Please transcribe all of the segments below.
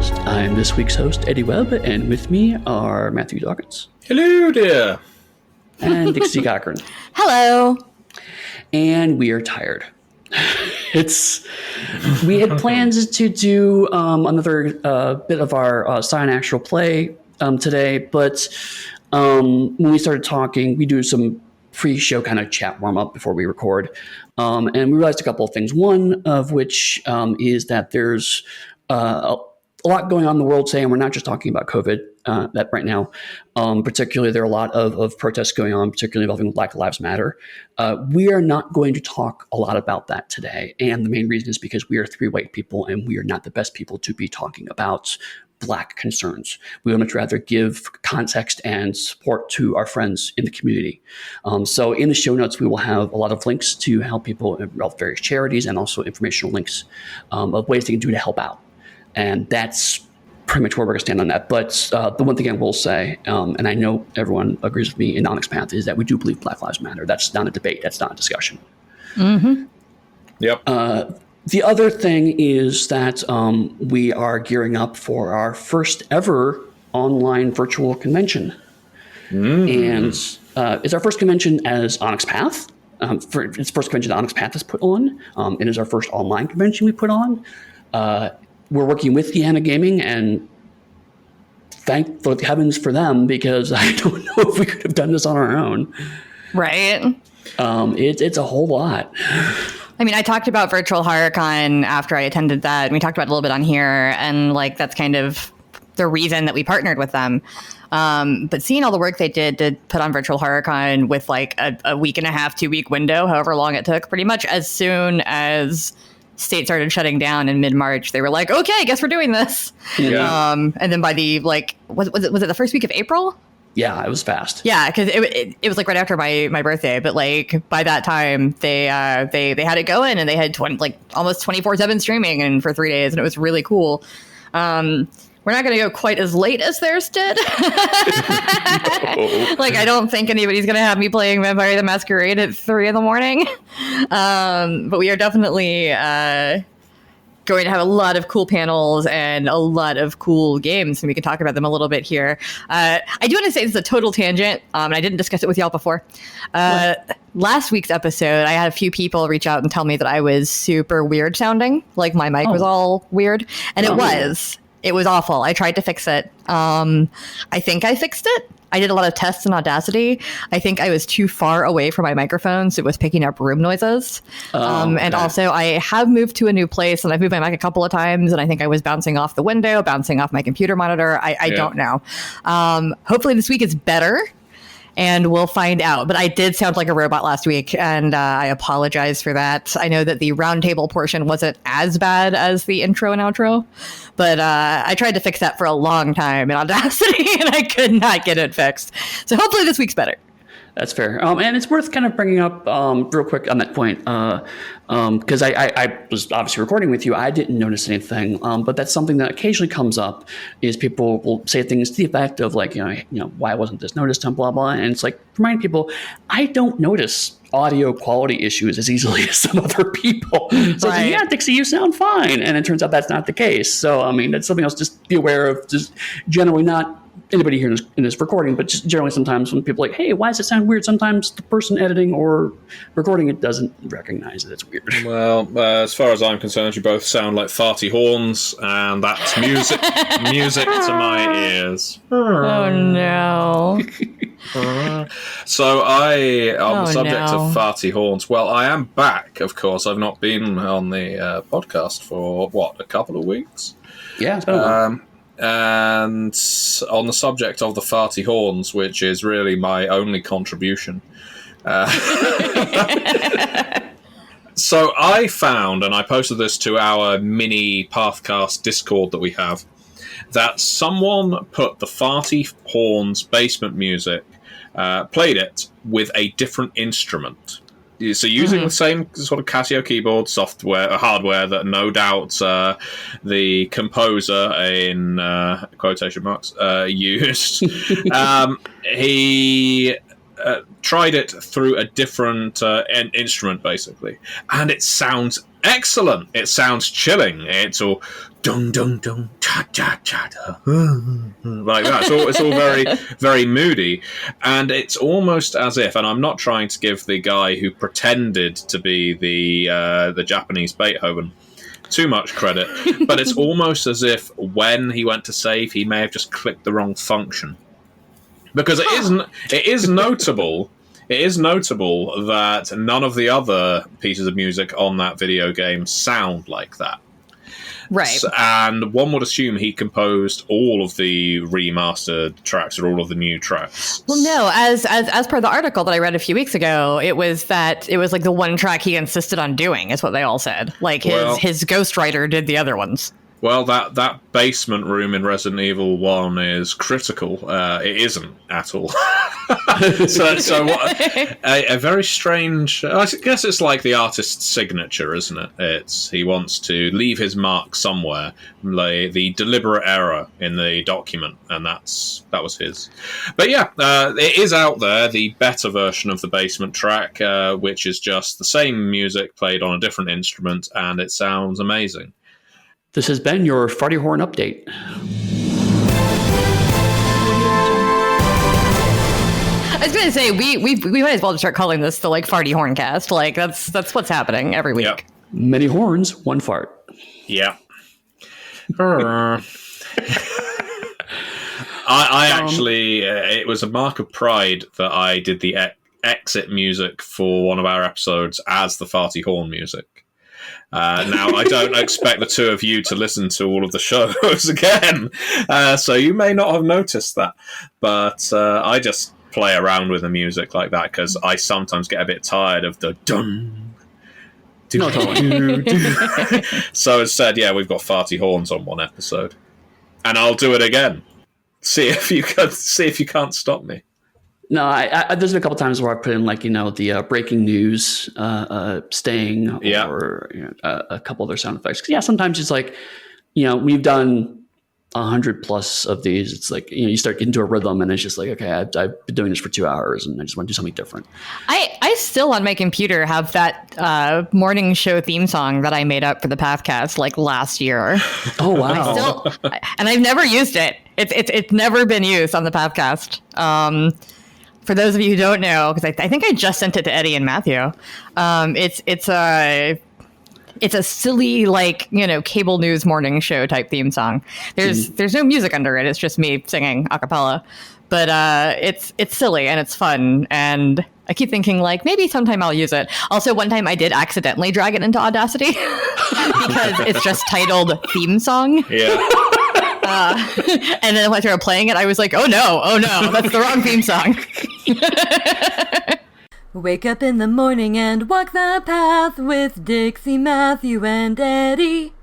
Pathcast. I'm this week's host, Eddy Webb, and with me are Matthew Dawkins. Hello there. And Dixie Cochran. Hello. And we are tired. We had plans to do another bit of our Scion Actual play today, but when we started talking, we do some pre-show kind of chat warm-up before we record, and we realized a couple of things. One of which is that there's a lot going on in the world today, and we're not just talking about COVID that right now. Particularly, there are a lot of protests going on, particularly involving Black Lives Matter. We are not going to talk a lot about that today, and the main reason is because we are three white people, and we are not the best people to be talking about Black concerns. We would much rather give context and support to our friends in the community. So in the show notes, we will have a lot of links to help people involve various charities and also informational links of ways they can do to help out. And that's pretty much where we're going to stand on that. But the one thing I will say, and I know everyone agrees with me in Onyx Path, is that we do believe Black Lives Matter. That's not a debate. That's not a discussion. Mm-hmm. Yep. The other thing is that we are gearing up for our first ever online virtual convention. And it's our first convention as Onyx Path. It's the first convention Onyx Path has put on. It is our first online convention we put on. We're working with Deanna Gaming, and thank the heavens for them, because I don't know if we could have done this on our own. Right. It's a whole lot. I mean, I talked about Virtual HorrorCon after I attended that, and we talked about it a little bit on here, and like that's kind of the reason that we partnered with them. But seeing all the work they did to put on Virtual HorrorCon with like a week and a half, 2 week window, however long it took, pretty much as soon as state started shutting down in mid-March, they were like, okay, I guess we're doing this. Yeah. And then by the like, was it the first week of April? Yeah, it was fast. Yeah, because it was like right after my birthday, but like by that time they had it going, and they had almost 24/7 streaming and for 3 days, and it was really cool. We're not going to go quite as late as theirs did. No. Like, I don't think anybody's going to have me playing Vampire the Masquerade at 3 a.m. But we are definitely going to have a lot of cool panels and a lot of cool games, and we can talk about them a little bit here. I do want to say this is a total tangent, and I didn't discuss it with y'all before. Last week's episode, I had a few people reach out and tell me that I was super weird sounding, like my mic was all weird, and it was. It was awful. I tried to fix it. I think I fixed it. I did a lot of tests in Audacity. I think I was too far away from my microphone, so it was picking up room noises. And also, I have moved to a new place, and I've moved my mic a couple of times, and I think I was bouncing off the window, bouncing off my computer monitor. I don't know. Hopefully this week is better, and we'll find out. But I did sound like a robot last week, and I apologize for that. I know that the roundtable portion wasn't as bad as the intro and outro, but I tried to fix that for a long time in Audacity, and I could not get it fixed. So hopefully this week's better. That's fair. And it's worth kind of bringing up real quick on that point, because I was obviously recording with you. I didn't notice anything, but that's something that occasionally comes up, is people will say things to the effect of like, you know, why wasn't this noticed and blah, blah. And it's like, remind people, I don't notice audio quality issues as easily as some other people. So Right. yeah, Dixie, you sound fine. And it turns out that's not the case. So, I mean, that's something else just be aware of, just generally not anybody here in this recording, but just generally sometimes when people are like, hey, why does it sound weird? Sometimes the person editing or recording it doesn't recognize that it's weird. Well, as far as I'm concerned, you both sound like farty horns, and that's music to my ears. Oh, no. So on the subject no. of farty horns, well, I am back, of course. I've not been on the podcast for, a couple of weeks? Yeah, it's been a while. And on the subject of the farty horns, which is really my only contribution, so I found, and I posted this to our mini Pathcast Discord that we have, that someone put the farty horns basement music, played it with a different instrument. So using the same sort of Casio keyboard software, hardware that no doubt the composer in quotation marks used, he tried it through a different instrument, basically, and it sounds excellent. It sounds chilling. It's all dung dung dung cha cha cha like that. It's all very very moody, and it's almost as if. And I'm not trying to give the guy who pretended to be the Japanese Beethoven too much credit, but it's almost as if when he went to save, he may have just clicked the wrong function, because it is notable. It is notable that none of the other pieces of music on that video game sound like that. Right. And one would assume he composed all of the remastered tracks or all of the new tracks. Well, no, as per the article that I read a few weeks ago, it was like the one track he insisted on doing, is what they all said. Like his ghostwriter did the other ones. Well, that basement room in Resident Evil 1 is critical. It isn't at all. so a very strange... I guess it's like the artist's signature, isn't it? He wants to leave his mark somewhere, the deliberate error in the document, and that was his. But yeah, it is out there, the better version of the basement track, which is just the same music played on a different instrument, and it sounds amazing. This has been your Farty Horn update. I was going to say, we might as well start calling this the Farty Horncast. Like that's what's happening every week. Yep. Many horns, one fart. Yeah. I actually, it was a mark of pride that I did the exit music for one of our episodes as the Farty Horn music. Now, I don't expect the two of you to listen to all of the shows again, so you may not have noticed that. But I just play around with the music like that because I sometimes get a bit tired of the dun. No, totally. So instead, yeah, we've got Farty Horns on one episode, and I'll do it again. See if you can't stop me. No, there's been a couple times where I put in the breaking news sting or a couple other sound effects. 'Cause, yeah, sometimes it's we've done 100 plus of these. It's you start getting into a rhythm and it's just okay, I've been doing this for 2 hours and I just want to do something different. I still on my computer have that morning show theme song that I made up for the Pathcast last year. Oh wow! And I've never used it. It's never been used on the Pathcast. For those of you who don't know, because I think I just sent it to Eddy and Matthew, it's a silly cable news morning show type theme song. There's no music under it. It's just me singing a cappella, but it's silly and it's fun. And I keep thinking maybe sometime I'll use it. Also, one time I did accidentally drag it into Audacity because it's just titled theme song. Yeah. And then when I started playing it, I was like, oh no, that's the wrong theme song. Wake up in the morning and walk the path with Dixie, Matthew, and Eddy.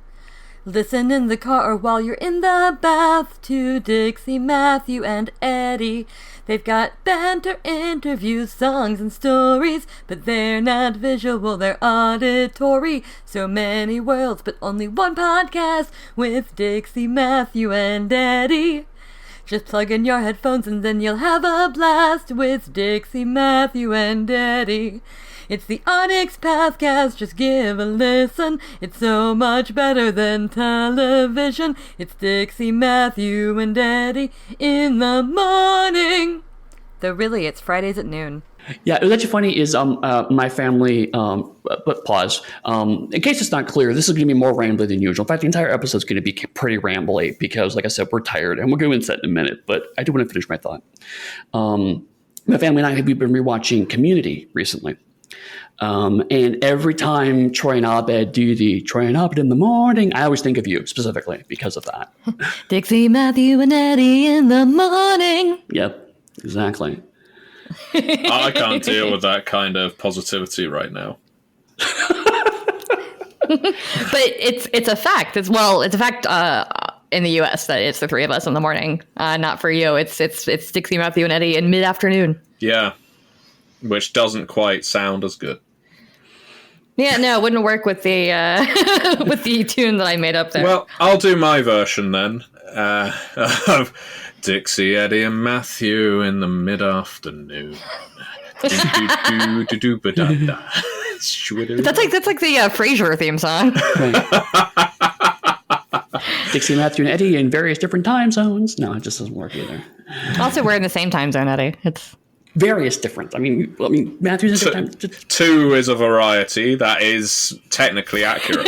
Listen in the car or while you're in the bath to Dixie, Matthew, and Eddy. They've got banter, interviews, songs, and stories, but they're not visual, they're auditory. So many worlds, but only one podcast with Dixie, Matthew, and Eddy. Just plug in your headphones and then you'll have a blast with Dixie, Matthew, and Eddy. It's the Onyx Pathcast, just give a listen. It's so much better than television. It's Dixie, Matthew, and Eddy in the morning. Though really, it's Fridays at noon. Yeah, it was actually funny is my family, but pause. In case it's not clear, this is going to be more rambly than usual. In fact, the entire episode is going to be pretty rambly because, like I said, we're tired. And we'll go into that in a minute, but I do want to finish my thought. My family and I, we've been rewatching Community recently. And every time Troy and Abed do the Troy and Abed in the morning, I always think of you specifically because of that. Dixie, Matthew, and Eddy in the morning. Yep, exactly. I can't deal with that kind of positivity right now. But it's a fact. It's a fact in the U.S. that it's the three of us in the morning. Not for you. It's Dixie, Matthew, and Eddy in mid-afternoon. Yeah, which doesn't quite sound as good. Yeah, no, it wouldn't work with the with the tune that I made up there. Well, I'll do my version then. Of Dixie, Eddy, and Matthew in the mid-afternoon. That's like the Frasier theme song. Dixie, Matthew, and Eddy in various different time zones. No, it just doesn't work either. Also, we're in the same time zone, Eddy. It's various different. I mean, Matthew's in different time. Two is a variety. That is technically accurate.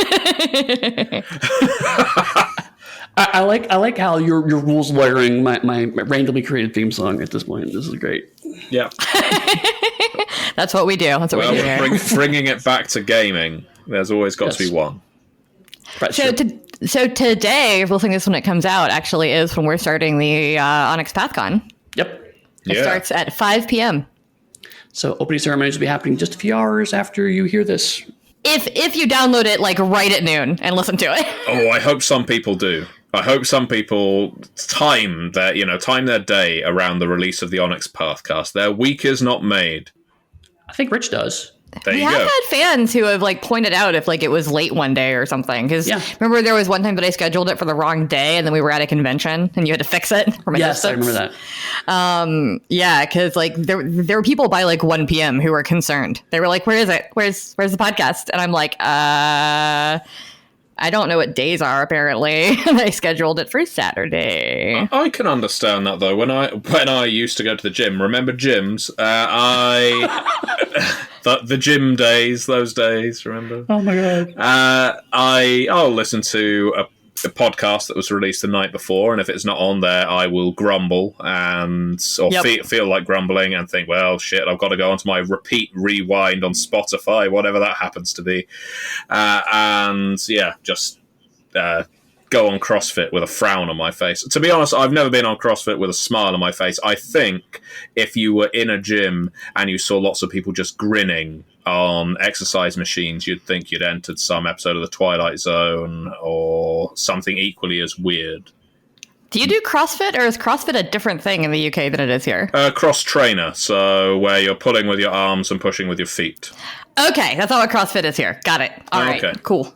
I like how your rules lawyering my randomly created theme song at this point. This is great. Yeah. That's what we do. That's what we do here. Bringing it back to gaming, there's always got to be one. Right, So today, if we'll think this when it comes out, actually is when we're starting the Onyx Path Con. Yep. It starts at 5 p.m. So opening ceremonies will be happening just a few hours after you hear this. If you download it like right at noon and listen to it. Oh, I hope some people do. I hope some people time their day around the release of the Onyx Pathcast. Their week is not made. I think Rich does. There we you have go. had fans who have like pointed out if like it was late one day or something. Because remember there was one time that I scheduled it for the wrong day and then we were at a convention and you had to fix it from a Yes, I distance. remember that. Yeah, because like there were people by like 1 p.m. who were concerned. They were like, "Where is it? Where's the podcast?" And I'm like, I don't know what days are, apparently. I scheduled it for Saturday. I can understand that, though. When I used to go to the gym, remember gyms? The gym days, those days, remember? Oh, my God. I'll listen to a podcast that was released the night before, and if it's not on there, I will grumble feel like grumbling and think, well, shit, I've got to go onto my rewind on Spotify, whatever that happens to be, just go on CrossFit with a frown on my face. To be honest, I've never been on CrossFit with a smile on my face. I think if you were in a gym and you saw lots of people just grinning on exercise machines, you'd think you'd entered some episode of The Twilight Zone or something equally as weird. Do you do CrossFit, or is CrossFit a different thing in the UK than it is here? Cross trainer, so where you're pulling with your arms and pushing with your feet. Okay, that's not what CrossFit is here. Got it. All right, cool.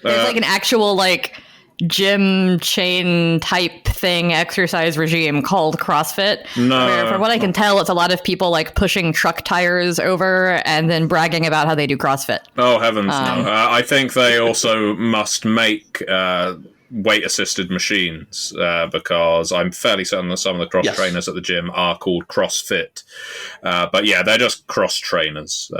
There's like an actual like gym chain type thing exercise regime called CrossFit. No. Where, from what I can tell, it's a lot of people like pushing truck tires over and then bragging about how they do CrossFit. Oh, heavens, no. I think they also must make weight-assisted machines because I'm fairly certain that some of the cross-trainers at the gym are called CrossFit. But yeah, they're just cross-trainers.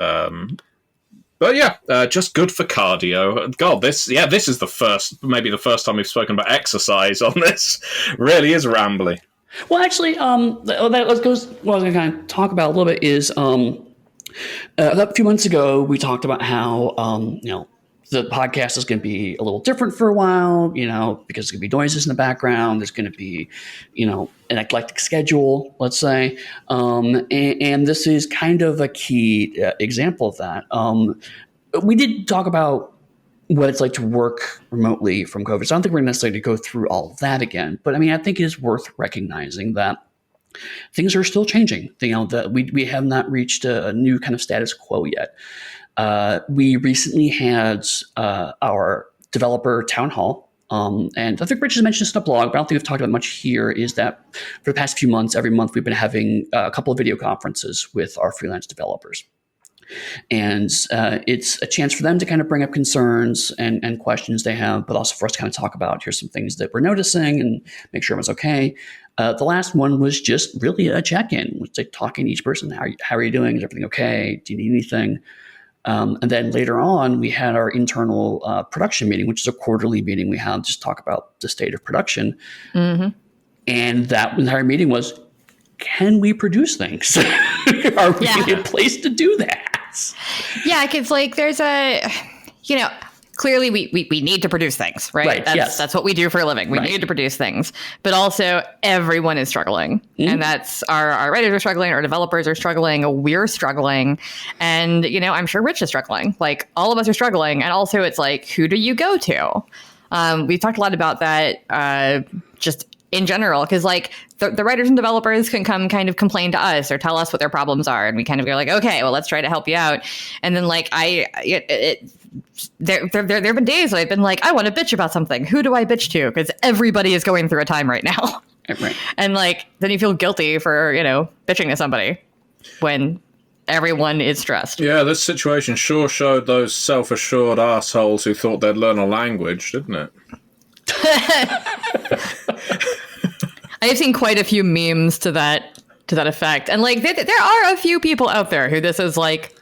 But yeah, just good for cardio. God, this is maybe the first time we've spoken about exercise on this. Really is rambly. Well, actually, that goes. What I was going to kind of talk about a little bit is a few months ago we talked about how the podcast is going to be a little different for a while, because there's going to be noises in the background. There's going to be, an eclectic schedule, let's say. And this is kind of a key example of that. We did talk about what it's like to work remotely from COVID. So I don't think we're necessarily to go through all of that again. But I mean, I think it is worth recognizing that things are still changing. That we have not reached a new kind of status quo yet. We recently had our developer town hall, and I think Rich has mentioned this in a blog, but I don't think we've talked about much here, is that for the past few months, every month we've been having a couple of video conferences with our freelance developers. And it's a chance for them to kind of bring up concerns and questions they have, but also for us to kind of talk about, here's some things that we're noticing and make sure everyone's okay. The last one was just really a check-in. It's like talking to each person. How are you doing? Is everything okay? Do you need anything? And then later on, we had our internal production meeting, which is a quarterly meeting we have, just talk about the state of production. Mm-hmm. And that entire meeting was, can we produce things? Are we in a place to do that? Yeah, because like there's clearly we need to produce things, right? That's what we do for a living. We need to produce things. But also everyone is struggling. Mm-hmm. And that's our writers are struggling, our developers are struggling, we're struggling. And, I'm sure Rich is struggling. Like all of us are struggling. And also it's like, who do you go to? We've talked a lot about that just in general, because like the writers and developers can come kind of complain to us or tell us what their problems are. And we kind of go like, okay, well, let's try to help you out. And then like there have been days where I've been like, I want to bitch about something. Who do I bitch to? Because everybody is going through a time right now. Right. And like, then you feel guilty for, bitching to somebody when everyone is stressed. Yeah, this situation sure showed those self-assured assholes who thought they'd learn a language, didn't it? I've seen quite a few memes to that effect, and like there are a few people out there who this is like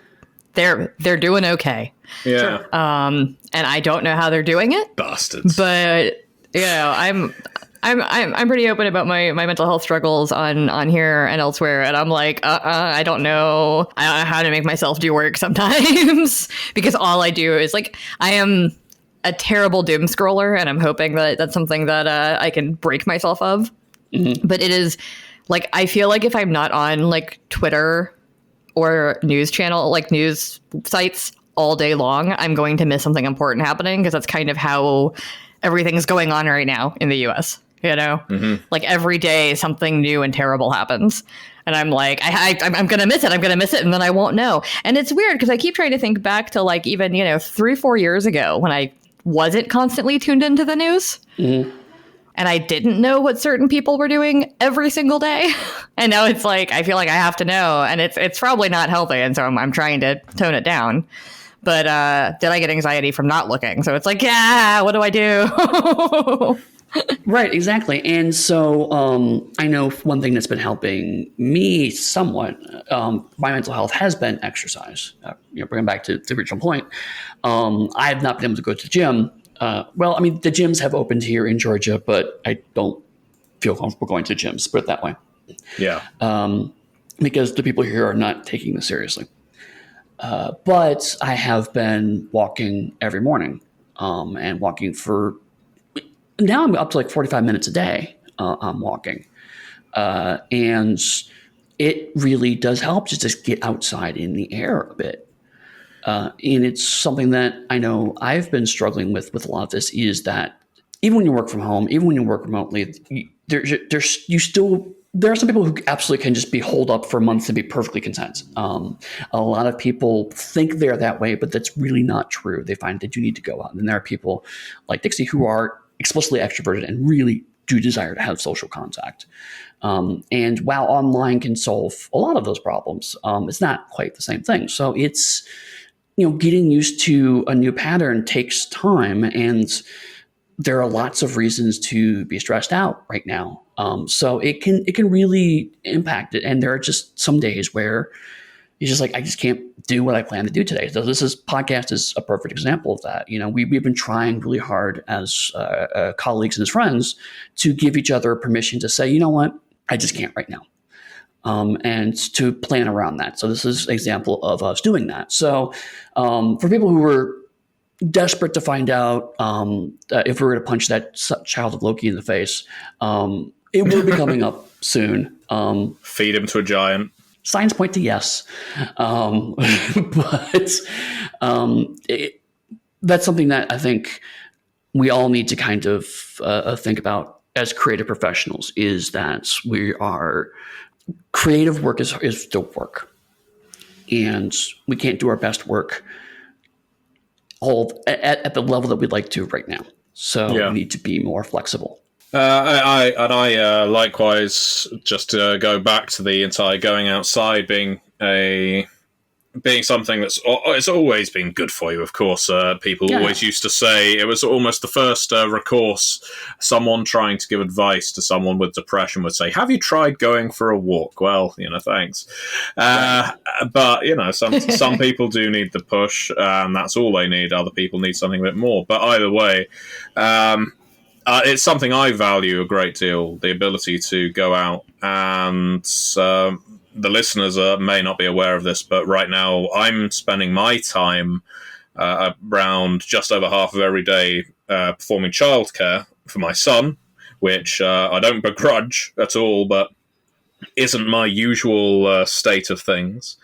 they're doing okay. Yeah. And I don't know how they're doing it, Bastards. but I'm pretty open about my mental health struggles on here and elsewhere, and I'm like, I don't know how to make myself do work sometimes because all I do is like I am a terrible doom scroller, and I'm hoping that that's something that I can break myself of. Mm-hmm. But it is like I feel like if I'm not on like Twitter or news channel, like news sites all day long, I'm going to miss something important happening because that's kind of how everything's going on right now in the US. You know, like every day something new and terrible happens. And I'm like, I'm going to miss it. I'm going to miss it. And then I won't know. And it's weird because I keep trying to think back to like even, 3-4 years ago when I wasn't constantly tuned into the news. Mm-hmm. And I didn't know what certain people were doing every single day. And now it's like, I feel like I have to know. And it's probably not healthy. And so I'm trying to tone it down. But then I get anxiety from not looking. So it's like, yeah, what do I do? Right, exactly. And so I know one thing that's been helping me somewhat, my mental health has been exercise. Bringing back to the original point, I have not been able to go to the gym. Well, I mean, the gyms have opened here in Georgia, but I don't feel comfortable going to gyms, put it that way. Yeah. Because the people here are not taking this seriously. But I have been walking every morning and walking for, now I'm up to like 45 minutes a day. I'm walking. And it really does help to just get outside in the air a bit. And it's something that I know I've been struggling with a lot of this is that even when you work from home, even when you work remotely, there are some people who absolutely can just be holed up for months and be perfectly content. A lot of people think they're that way, but that's really not true. They find that you need to go out. And there are people like Dixie who are explicitly extroverted and really do desire to have social contact. And while online can solve a lot of those problems, it's not quite the same thing. So it's, getting used to a new pattern takes time, and there are lots of reasons to be stressed out right now. So it can really impact it. And there are just some days where you're just like, I just can't do what I plan to do today. So podcast is a perfect example of that. We've been trying really hard as colleagues and as friends to give each other permission to say, you know what, I just can't right now. And to plan around that. So this is an example of us doing that. So for people who were desperate to find out if we were going to punch that child of Loki in the face, it will be coming up soon. Feed him to a giant. Signs point to yes. But that's something that I think we all need to kind of think about as creative professionals, is that creative work is still work. And we can't do our best work all at the level that we'd like to right now. So we need to be more flexible. I likewise, just to go back to the entire going outside being something that's it's always been good for you. Of course, people always used to say it was almost the first recourse. Someone trying to give advice to someone with depression would say, "Have you tried going for a walk?" Well, thanks. But some people do need the push, and that's all they need. Other people need something a bit more. But either way, it's something I value a great deal, the ability to go out. And the listeners may not be aware of this, but right now I'm spending my time around just over half of every day performing childcare for my son, which I don't begrudge at all, but isn't my usual state of things.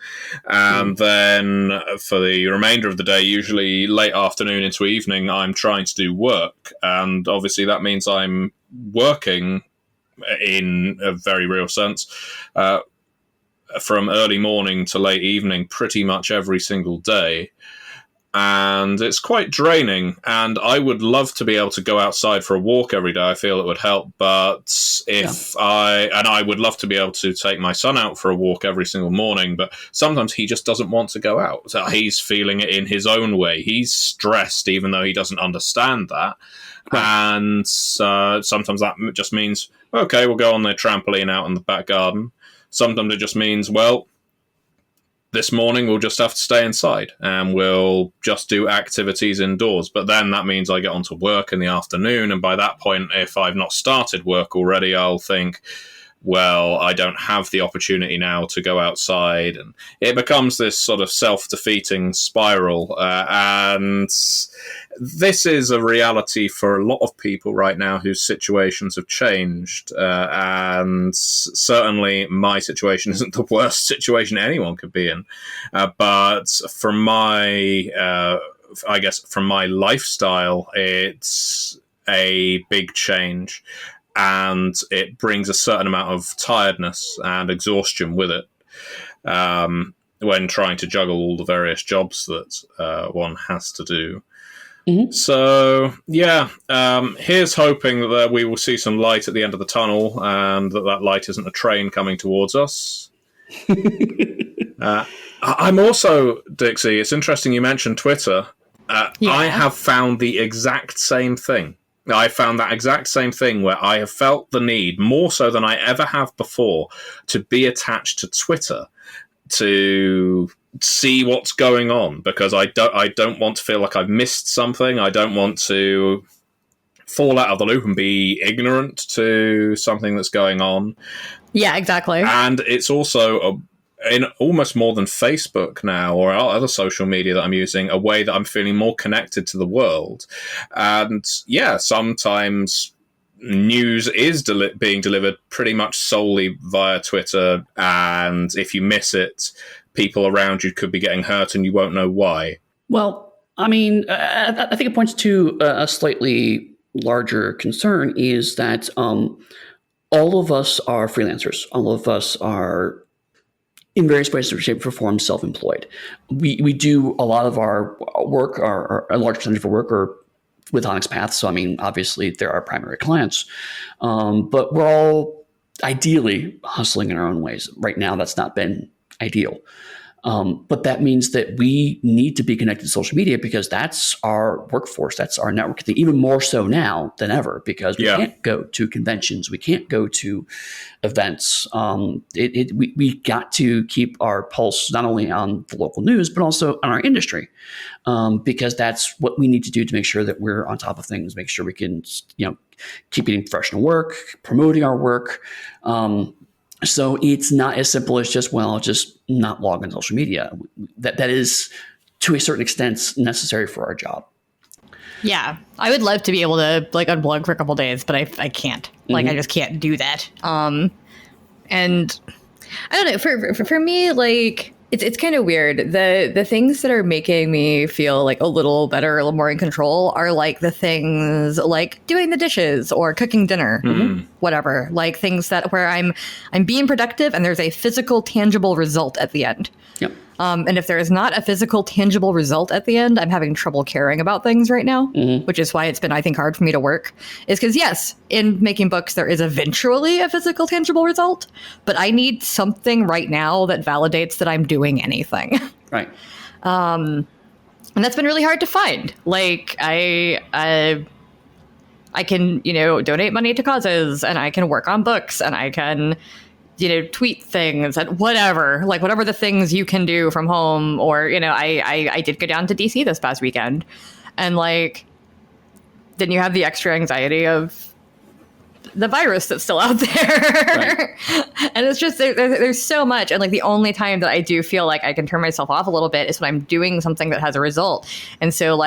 And then for the remainder of the day, usually late afternoon into evening, I'm trying to do work. And obviously that means I'm working in a very real sense from early morning to late evening pretty much every single day. and it's quite draining. And I would love to be able to go outside for a walk every day. I feel it would help. But I would love to be able to take my son out for a walk every single morning, but sometimes he just doesn't want to go out. So he's feeling it in his own way. He's stressed, even though he doesn't understand that. Right. And sometimes that just means, okay, we'll go on the trampoline out in the back garden. Sometimes it just means, well, this morning we'll just have to stay inside and we'll just do activities indoors. But then that means I get onto work in the afternoon. And by that point, if I've not started work already, I'll think, well, I don't have the opportunity now to go outside. And it becomes this sort of self-defeating spiral. And this is a reality for a lot of people right now whose situations have changed. And certainly my situation isn't the worst situation anyone could be in. But from my, I guess, from my lifestyle, it's a big change. And it brings a certain amount of tiredness and exhaustion with it when trying to juggle all the various jobs that one has to do. Mm-hmm. So, yeah, here's hoping that we will see some light at the end of the tunnel and that light isn't a train coming towards us. I'm also, Dixie, it's interesting you mentioned Twitter. I have found the exact same thing. I found that exact same thing where I have felt the need, more so than I ever have before, to be attached to Twitter to see what's going on, because I don't want to feel like I've missed something. I don't want to fall out of the loop and be ignorant to something that's going on. Yeah, exactly. And it's also in almost more than Facebook now or other social media that I'm using, a way that I'm feeling more connected to the world. And yeah, sometimes news is being delivered pretty much solely via Twitter. And if you miss it, people around you could be getting hurt and you won't know why. Well, I mean, I think it points to a slightly larger concern is that all of us are freelancers. All of us are in various ways, shape, or form, self-employed. We do a lot of our work, or a large percentage of our work, are with Onyx Path. So, I mean, obviously, they're our primary clients. But we're all ideally hustling in our own ways. Right now, that's not been ideal. But that means that we need to be connected to social media because that's our workforce. That's our network thing, even more so now than ever, because we can't go to conventions. We can't go to events. We got to keep our pulse not only on the local news, but also on our industry, because that's what we need to do to make sure that we're on top of things, make sure we can, keep getting professional work, promoting our work. So it's not as simple as just, well, I'll just not log on social media. That is, to a certain extent, necessary for our job. Yeah, I would love to be able to unplug for a couple days, but I can't. I just can't do that. And I don't know. For me, it's kind of weird. The things that are making me feel a little better, a little more in control, are the things like doing the dishes or cooking dinner, whatever. Things that where I'm being productive and there's a physical, tangible result at the end. Yep. And if there is not a physical, tangible result at the end, I'm having trouble caring about things right now, which is why it's been, I think, hard for me to work. Is because, yes, in making books, there is eventually a physical, tangible result, but I need something right now that validates that I'm doing anything. Right. And that's been really hard to find. I can, donate money to causes, and I can work on books, and I can tweet things and whatever the things you can do from home. Or, I did go down to DC this past weekend, and then you have the extra anxiety of the virus that's still out there. Right. And it's just, there's so much. And the only time that I do feel like I can turn myself off a little bit is when I'm doing something that has a result. And so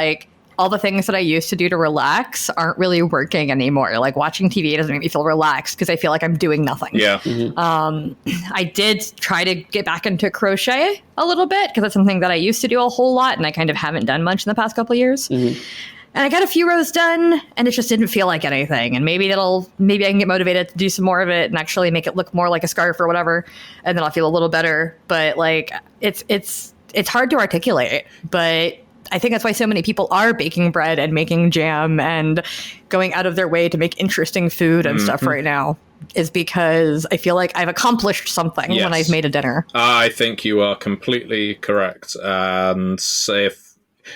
all the things that I used to do to relax aren't really working anymore. Watching TV doesn't make me feel relaxed because I feel like I'm doing nothing. Yeah. I did try to get back into crochet a little bit because that's something that I used to do a whole lot, and I kind of haven't done much in the past couple of years. And I got a few rows done, and it just didn't feel like anything. And maybe I can get motivated to do some more of it and actually make it look more like a scarf or whatever, and then I'll feel a little better. But it's hard to articulate, but I think that's why so many people are baking bread and making jam and going out of their way to make interesting food and stuff right now, is because I feel like I've accomplished something when I've made a dinner. I think you are completely correct. And if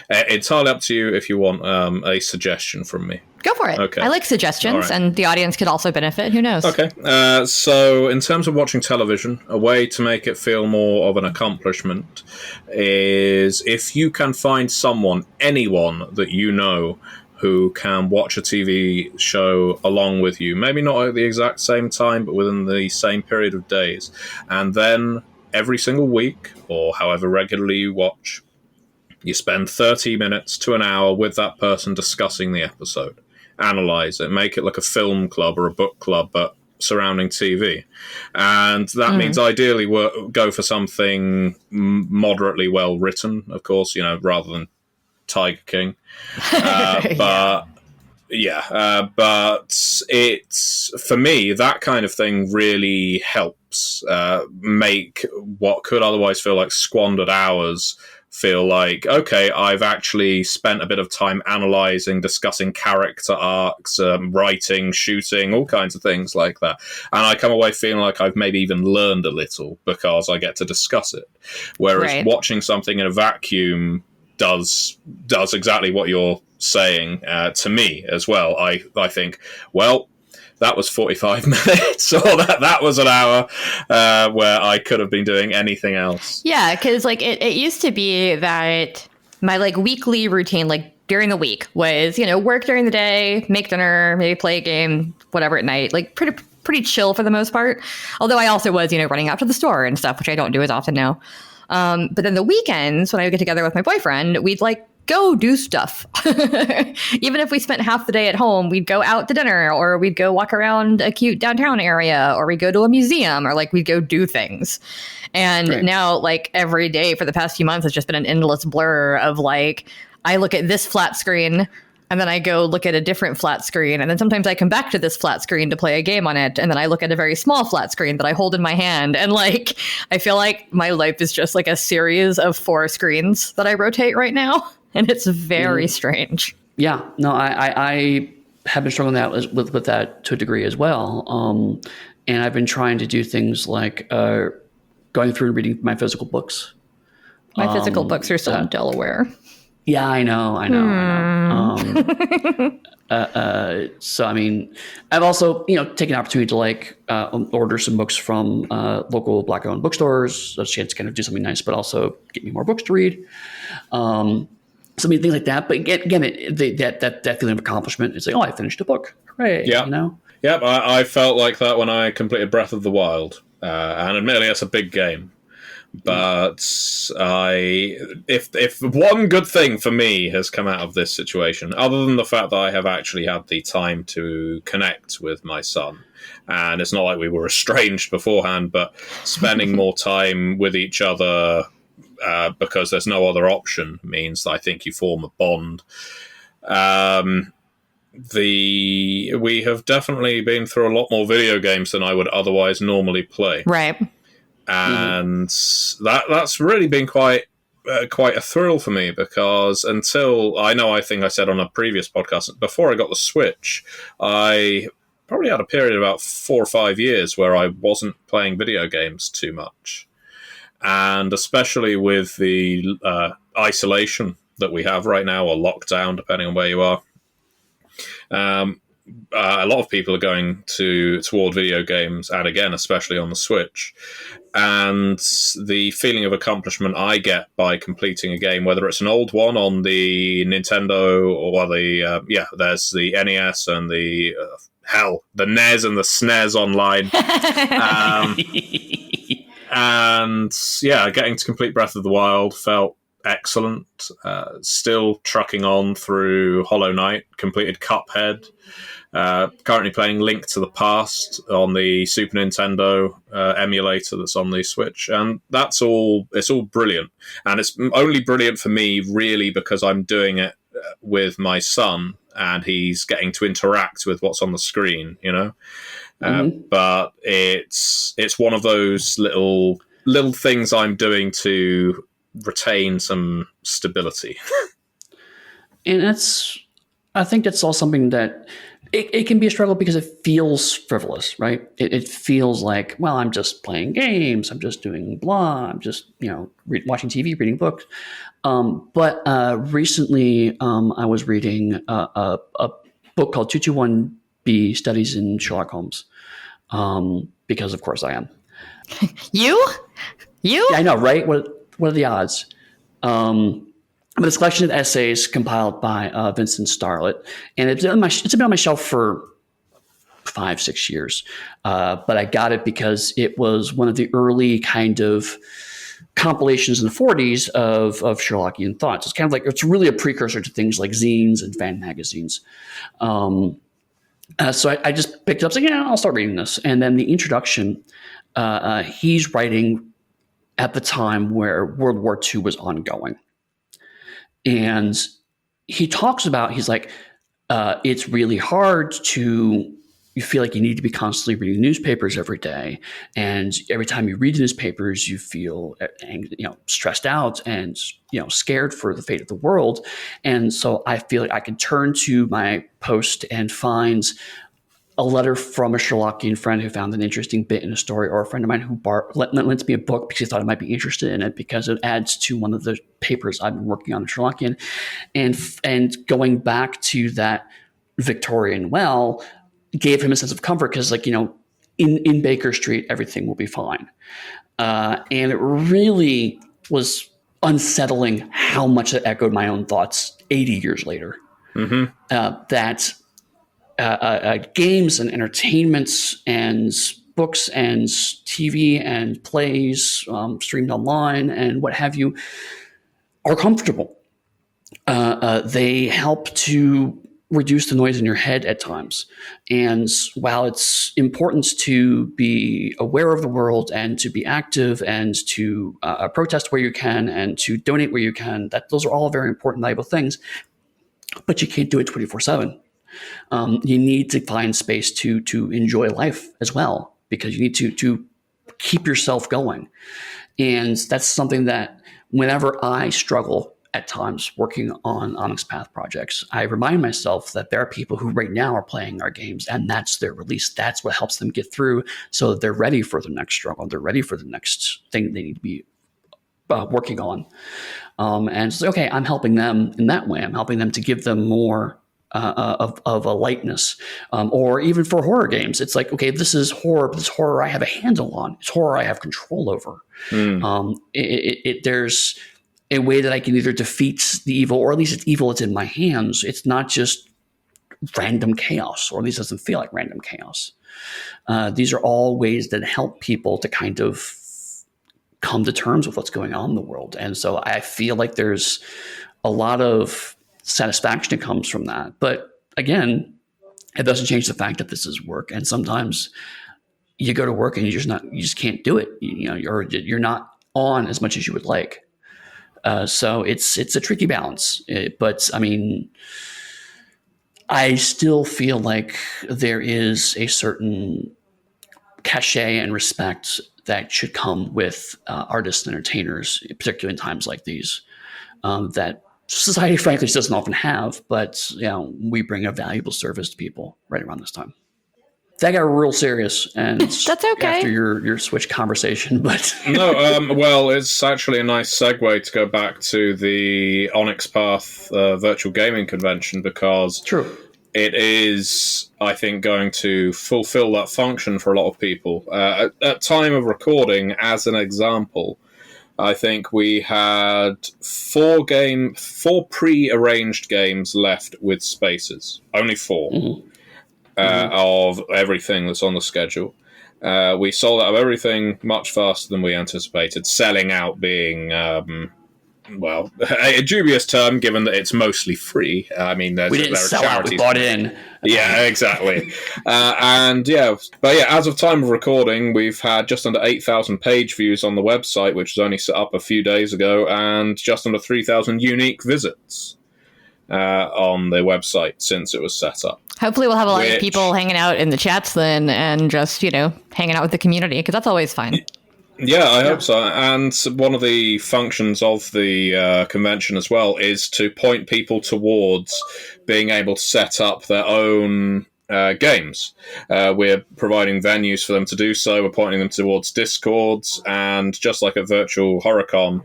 entirely up to you if you want a suggestion from me. Go for it. Okay. I like suggestions, and the audience could also benefit. Who knows? Okay. So in terms of watching television, a way to make it feel more of an accomplishment is if you can find anyone that you know who can watch a TV show along with you, maybe not at the exact same time, but within the same period of days. And then every single week, or however regularly you watch, you spend 30 minutes to an hour with that person discussing the episode. Analyze it, make it like a film club or a book club, but surrounding TV. And that means ideally go for something moderately well written, of course, rather than Tiger King. But it's, for me, that kind of thing really helps make what could otherwise feel like squandered hours feel like, okay, I've actually spent a bit of time analysing, discussing character arcs, writing, shooting, all kinds of things like that. And I come away feeling like I've maybe even learned a little because I get to discuss it. Whereas watching something in a vacuum does exactly what you're saying to me as well. I think, well, that was 45 minutes, or that was an hour where I could have been doing anything else. Yeah, because it used to be that my weekly routine, during the week, was work during the day, make dinner, maybe play a game, whatever at night, pretty chill for the most part. Although I also was running out to the store and stuff, which I don't do as often now. But then the weekends, when I would get together with my boyfriend, we'd go do stuff. Even if we spent half the day at home, we'd go out to dinner, or we'd go walk around a cute downtown area, or we'd go to a museum, or we'd go do things. And now every day for the past few months has just been an endless blur of I look at this flat screen, and then I go look at a different flat screen, and then sometimes I come back to this flat screen to play a game on it, and then I look at a very small flat screen that I hold in my hand, and I feel like my life is just a series of 4 screens that I rotate right now. And it's very strange. Yeah, no, I have been struggling with that to a degree as well. And I've been trying to do things like going through and reading my physical books. My physical books are still in Delaware. Yeah, I know. So, I mean, I've also, taken an opportunity to order some books from local Black-owned bookstores, a chance to kind of do something nice, but also get me more books to read. So many things like that. But again, that feeling of accomplishment is I finished a book. Hooray! Yeah. Yep, I felt like that when I completed Breath of the Wild. And admittedly, that's a big game. But if one good thing for me has come out of this situation, other than the fact that I have actually had the time to connect with my son, and it's not like we were estranged beforehand, but spending more time with each other because there's no other option means that I think you form a bond. We have definitely been through a lot more video games than I would otherwise normally play. Right. And that's really been quite a thrill for me, because until I think I said on a previous podcast, before I got the Switch, I probably had a period of about 4 or 5 years where I wasn't playing video games too much. And especially with the isolation that we have right now, or lockdown, depending on where you are, a lot of people are going toward video games, and again, especially on the Switch. And the feeling of accomplishment I get by completing a game, whether it's an old one on the Nintendo or there's the NES and the NES and the SNES online. And getting to complete Breath of the Wild felt excellent. Still trucking on through Hollow Knight, completed Cuphead. Currently playing Link to the Past on the Super Nintendo emulator that's on the Switch, and it's all brilliant. And it's only brilliant for me, really, because I'm doing it with my son, and he's getting to interact with what's on the screen, But it's one of those little things I'm doing to retain some stability. And I think that's all something that it can be a struggle because it feels frivolous, right? It feels like, well, I'm just playing games, I'm just doing blah, I'm just watching TV, reading books. But recently, I was reading a book called 221B Studies in Sherlock Holmes, because of course I am. You? Yeah, I know, right? What are the odds? But it's a collection of essays compiled by Vincent Starlett, and it's been on my shelf for 5-6 years. But I got it because it was one of the early kind of compilations in the 40s of Sherlockian thoughts. It's kind of like, it's really a precursor to things like zines and fan magazines. So I just picked it up, saying, yeah, I'll start reading this. And then the introduction, he's writing at the time where World War II was ongoing. And he talks about, he's like, it's really hard you feel like you need to be constantly reading newspapers every day. And every time you read the newspapers, you feel stressed out and scared for the fate of the world. And so I feel like I can turn to my post and find a letter from a Sherlockian friend who found an interesting bit in a story, or a friend of mine who lent me a book because he thought I might be interested in it because it adds to one of the papers I've been working on in Sherlockian. And going back to that Victorian well gave him a sense of comfort because, in Baker Street, everything will be fine. And it really was unsettling how much it echoed my own thoughts 80 years later. Mm-hmm. That games and entertainments and books and TV and plays streamed online and what have you are comfortable. They help to reduce the noise in your head at times. And while it's important to be aware of the world and to be active and to protest where you can and to donate where you can, those are all very important, valuable things, but you can't do it 24/7. You need to find space to enjoy life as well, because you need to keep yourself going. And that's something that whenever I struggle at times working on Onyx Path projects, I remind myself that there are people who right now are playing our games and that's their release. That's what helps them get through so that they're ready for the next struggle. They're ready for the next thing they need to be working on. And so, okay, I'm helping them in that way. I'm helping them to give them more of a lightness, or even for horror games. It's like, okay, this is horror, but this horror I have a handle on. It's horror I have control over. There's a way that I can either defeat the evil, or at least it's evil that's in my hands. It's not just random chaos, or at least it doesn't feel like random chaos. These are all ways that help people to kind of come to terms with what's going on in the world. And so I feel like there's a lot of satisfaction that comes from that. But again, it doesn't change the fact that this is work. And sometimes you go to work and you just can't do it. You're not on as much as you would like. So it's a tricky balance. But I mean, I still feel like there is a certain cachet and respect that should come with artists and entertainers, particularly in times like these, that society frankly doesn't often have, but we bring a valuable service to people right around this time. That got real serious, and that's okay after your Switch conversation, but no, well, it's actually a nice segue to go back to the Onyx Path virtual gaming convention, because true, it is, I think, going to fulfill that function for a lot of people. At time of recording, as an example, I think we had 4 pre-arranged games left with spaces. Only 4 of everything that's on the schedule. We sold out of everything much faster than we anticipated, selling out being... well, a dubious term, given that it's mostly free. I mean, there didn't are sell charities. Out, we bought in. Yeah, exactly. But as of time of recording, we've had just under 8,000 page views on the website, which was only set up a few days ago, and just under 3,000 unique visits on the website since it was set up. Hopefully we'll have a lot of people hanging out in the chats then, and just, hanging out with the community, because that's always fun. Yeah, I hope so. And one of the functions of the convention as well is to point people towards being able to set up their own games. We're providing venues for them to do so. We're pointing them towards Discords, and just like at Virtual HorrorCon,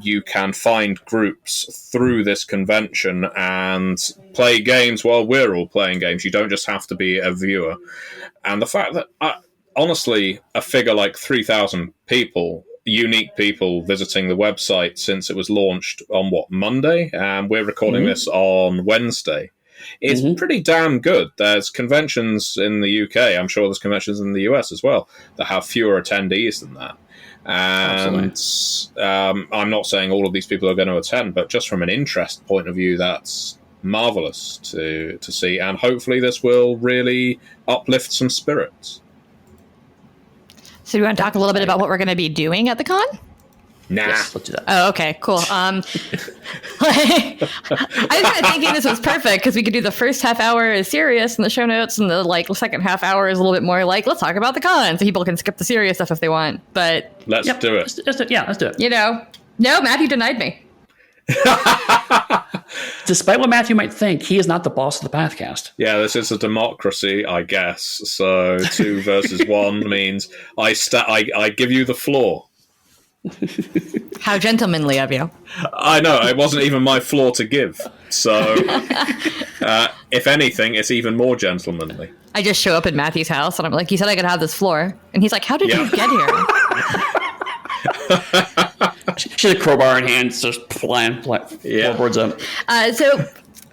you can find groups through this convention and play games while we're all playing games. You don't just have to be a viewer. And the fact that... honestly, a figure like 3,000 people, unique people visiting the website since it was launched on, Monday? And we're recording this on Wednesday. It's pretty damn good. There's conventions in the UK, I'm sure there's conventions in the US as well, that have fewer attendees than that. And I'm not saying all of these people are going to attend, but just from an interest point of view, that's marvellous to see. And hopefully this will really uplift some spirits. So do you want to talk a little bit about what we're going to be doing at the con? Nah. Yes, let's do that. Oh, okay, cool. I was kind of thinking this was perfect because we could do the first half hour is serious in the show notes, and the second half hour is a little bit more like, let's talk about the con, so people can skip the serious stuff if they want. But let's do it. Let's do it. No, Matthew denied me. Despite what Matthew might think, he is not the boss of the Pathcast. Yeah, this is a democracy, I guess. So 2 versus 1 means I give you the floor. How gentlemanly of you. I know, it wasn't even my floor to give. So, if anything, it's even more gentlemanly. I just show up at Matthew's house, and I'm like, you said I could have this floor. And he's like, how did you get here? She had a crowbar in hand, so just flying floorboards up. So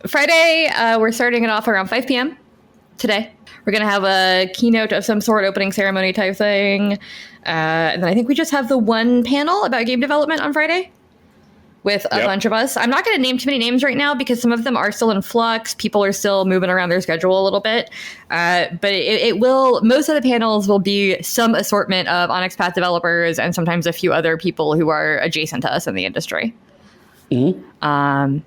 Friday, we're starting it off around 5 p.m. today. We're going to have a keynote of some sort, opening ceremony type thing. And then I think we just have the one panel about game development on Friday with a bunch of us. I'm not going to name too many names right now because some of them are still in flux. People are still moving around their schedule a little bit. But it will, most of the panels will be some assortment of Onyx Path developers and sometimes a few other people who are adjacent to us in the industry. And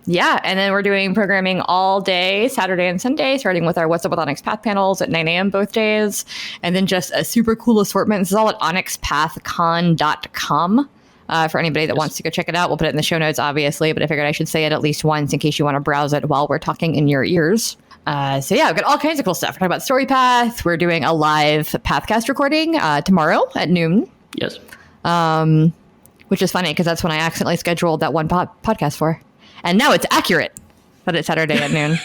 then we're doing programming all day, Saturday and Sunday, starting with our What's Up with Onyx Path panels at 9 a.m. both days. And then just a super cool assortment. This is all at onyxpathcon.com. For anybody that wants to go check it out. We'll put it in the show notes, obviously, but I figured I should say it at least once in case you want to browse it while we're talking in your ears. We've got all kinds of cool stuff. We're talking about Story Path. We're doing a live Pathcast recording tomorrow at noon. Yes. Which is funny because that's when I accidentally scheduled that one podcast for. And now it's accurate that it's Saturday at noon.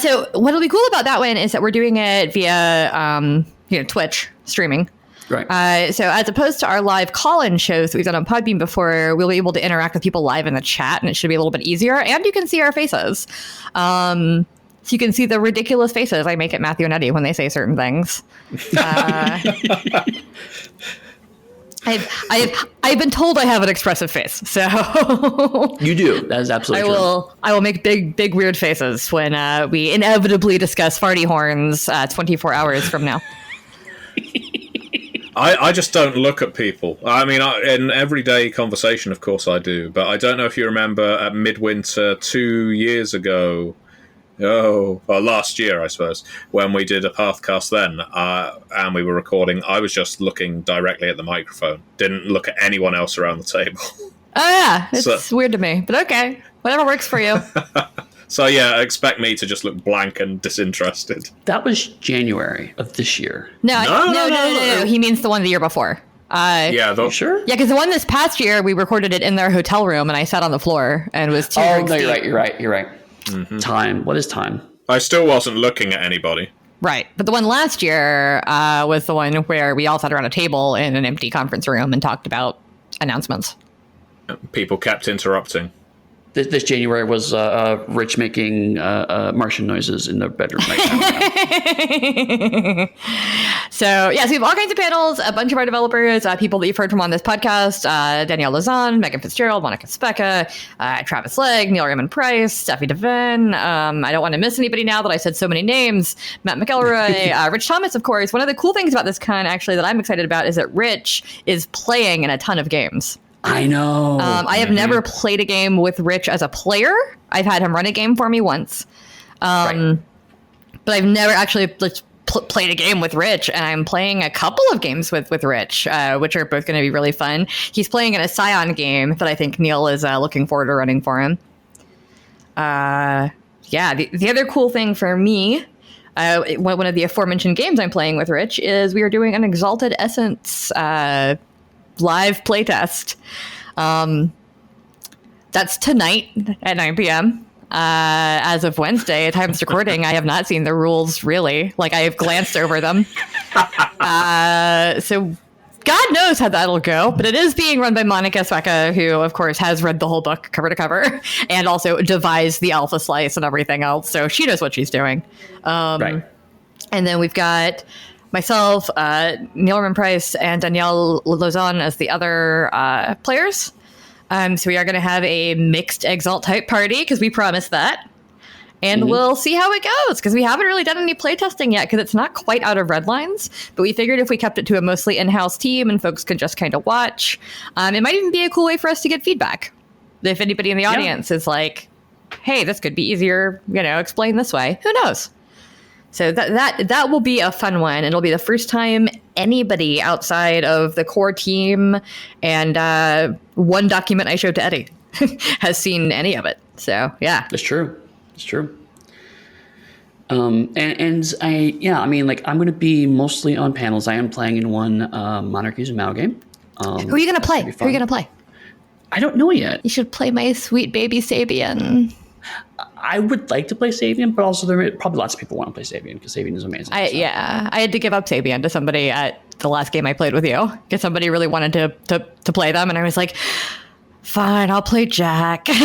So what'll be cool about that one is that we're doing it via Twitch streaming. Right. So as opposed to our live call-in shows that we've done on Podbean before, we'll be able to interact with people live in the chat, and it should be a little bit easier. And you can see our faces. So you can see the ridiculous faces I make at Matthew and Eddy when they say certain things. I've been told I have an expressive face, so you do. That is absolutely true. I will make big weird faces when we inevitably discuss farty horns 24 hours from now. I just don't look at people. I mean, in everyday conversation, of course I do, but I don't know if you remember at Midwinter 2 years ago, last year, I suppose, when we did a Pathcast then, and we were recording, I was just looking directly at the microphone, didn't look at anyone else around the table. Oh, yeah, it's weird to me, but okay, whatever works for you. So, yeah, expect me to just look blank and disinterested. That was January of this year. No. He means the one the year before. Sure? Yeah, because the one this past year, we recorded it in their hotel room, and I sat on the floor and was too. Oh, no, you're right. Mm-hmm. Time. What is time? I still wasn't looking at anybody. Right. But the one last year was the one where we all sat around a table in an empty conference room and talked about announcements. People kept interrupting. This January was Rich making Martian noises in the bedroom right now. So we have all kinds of panels, a bunch of our developers, people that you've heard from on this podcast, Danielle Lazan, Megan Fitzgerald, Monica Specca, Travis Legg, Neil Raymond Price, Steffi Devin. I don't want to miss anybody now that I said so many names. Matt McElroy, Rich Thomas, of course. One of the cool things about this con, actually, that I'm excited about is that Rich is playing in a ton of games. I know. I have never played a game with Rich as a player. I've had him run a game for me once. But I've never actually played a game with Rich, and I'm playing a couple of games with Rich, which are both going to be really fun. He's playing in a Scion game that I think Neil is looking forward to running for him. The other cool thing for me, one of the aforementioned games I'm playing with Rich is we are doing an Exalted Essence live playtest. That's tonight at 9 p.m. As of Wednesday, at time of recording, I have not seen the rules really. Like, I have glanced over them. So God knows how that'll go, but it is being run by Monica Sweka, who, of course, has read the whole book cover to cover and also devised the alpha slice and everything else. So she knows what she's doing. Right. And then we've got myself, Neil Roman Price, and Danielle Lozon as the other players. So we are going to have a mixed Exalt type party because we promised that. And we'll see how it goes because we haven't really done any playtesting yet because it's not quite out of red lines. But we figured if we kept it to a mostly in-house team and folks could just kind of watch, it might even be a cool way for us to get feedback. If anybody in the audience is like, hey, this could be easier, explain this way. Who knows? So that will be a fun one. It'll be the first time anybody outside of the core team and one document I showed to Eddy has seen any of it. So, yeah. It's true. It's true. I'm going to be mostly on panels. I am playing in one Monarchies and Mao game. Who are you going to play? Who are you going to play? I don't know yet. You should play my sweet baby Sabian. I would like to play Sabian, but also there are probably lots of people want to play Sabian because Sabian is amazing. I had to give up Sabian to somebody at the last game I played with you because somebody really wanted to play them, and I was like, fine, I'll play Jack. It's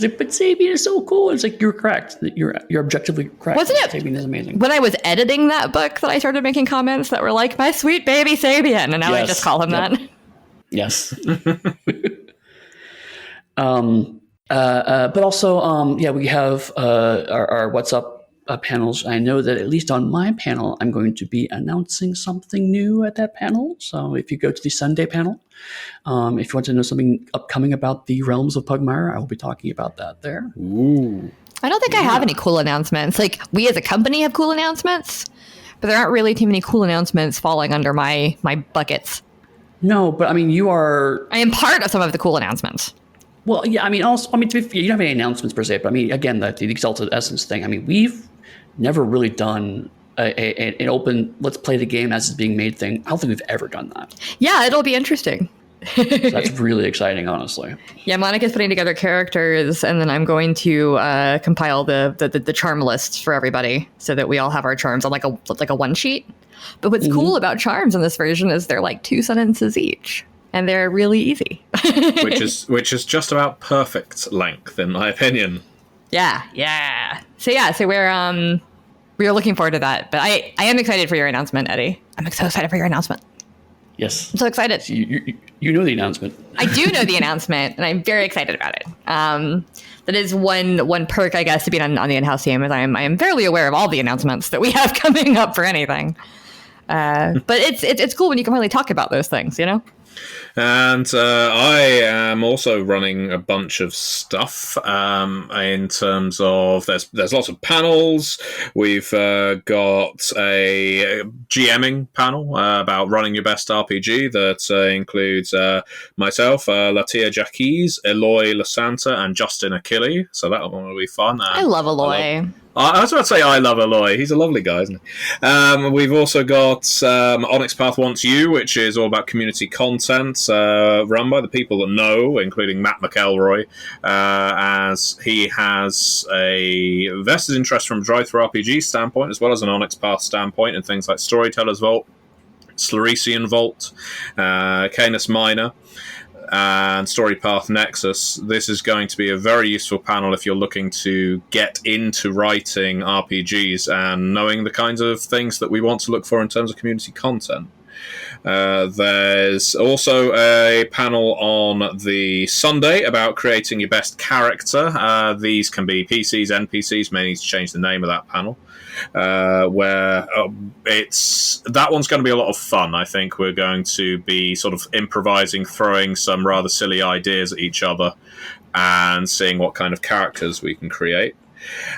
like, but Sabian is so cool. It's like, you're correct. You're objectively correct. Wasn't it? Sabian is amazing. When I was editing that book that I started making comments that were like, my sweet baby Sabian, and now I just call him that. Yes. But also, we have our What's Up panels. I know that at least on my panel, I'm going to be announcing something new at that panel. So if you go to the Sunday panel, if you want to know something upcoming about the realms of Pugmire, I will be talking about that there. Ooh. I don't think I have any cool announcements. Like, we as a company have cool announcements, but there aren't really too many cool announcements falling under my buckets. No, but I mean, I am part of some of the cool announcements. Well, yeah, to be fair, you don't have any announcements per se, but I mean, again, the Exalted Essence thing, I mean, we've never really done an open, let's play the game as it's being made thing. I don't think we've ever done that. Yeah, it'll be interesting. So that's really exciting, honestly. Yeah, Monica's putting together characters, and then I'm going to compile the charm lists for everybody so that we all have our charms on like a one sheet. But what's cool about charms in this version is they're like 2 sentences each. And they're really easy. which is just about perfect length, in my opinion. Yeah. So we're looking forward to that. But I am excited for your announcement, Eddy. I'm so excited for your announcement. Yes. I'm so excited. So you know the announcement. I do know the announcement, and I'm very excited about it. That is one perk, I guess, to being on the in-house team, is I am fairly aware of all the announcements that we have coming up for anything. But it's cool when you can really talk about those things, And I am also running a bunch of stuff in terms of there's lots of panels. We've got a GMing panel about running your best RPG that includes myself, Latia Jacques, Eloy Lasanta, and Justin Achille. So that one will be fun. I love Eloy. I was about to say I love Eloy. He's a lovely guy, isn't he? We've also got Onyx Path Wants You, which is all about community content run by the people that know, including Matt McElroy, as he has a vested interest from a drive-through RPG standpoint, as well as an Onyx Path standpoint, in things like Storyteller's Vault, Sluresian Vault, Canis Minor, and Storypath Nexus. This is going to be a very useful panel if you're looking to get into writing RPGs and knowing the kinds of things that we want to look for in terms of community content. There's also a panel on the Sunday about creating your best character. These can be PCs, NPCs, may need to change the name of that panel. Where that one's going to be a lot of fun. I think we're going to be sort of improvising, throwing some rather silly ideas at each other and seeing what kind of characters we can create.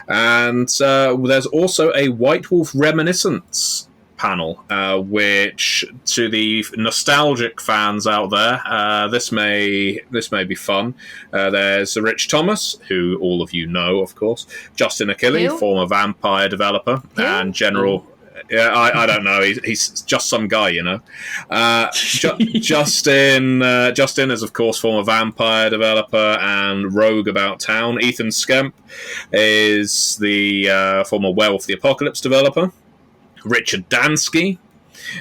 And there's also a White Wolf Reminiscence panel, which to the nostalgic fans out there, this may be fun. There's Rich Thomas, who all of you know, of course, Justin Achille, former Vampire developer, and general. Yeah, I don't know. He's just some guy, you know. Justin is, of course, former Vampire developer and rogue about town. Ethan Skemp is the former Werewolf the Apocalypse developer. Richard Dansky.